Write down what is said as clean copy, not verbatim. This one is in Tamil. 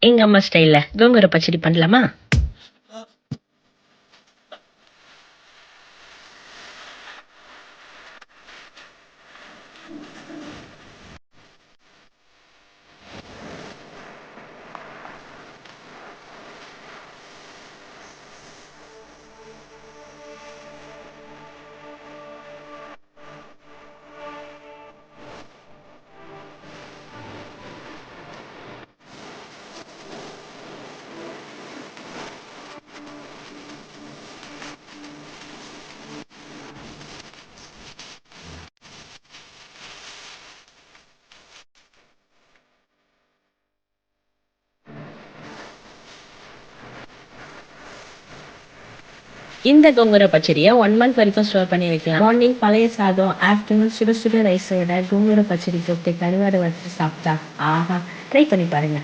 எங்க அம்மா ஸ்டைல்ல கோங்குர பச்சடி பண்ணலாமா? இந்த கோங்குர பச்சடிய 1 மந்த் வரைக்கும் ஸ்டோர் பண்ணி வைக்கலாம். மார்னிங் பழைய சாதம், ஆஃப்டர்நூன் சுட சுட ரைஸோட கோங்குர பச்சடி தொட்டு கருவாடு வறுத்து சாப்பிட்டா ஆஹா! ட்ரை பண்ணி பாருங்க.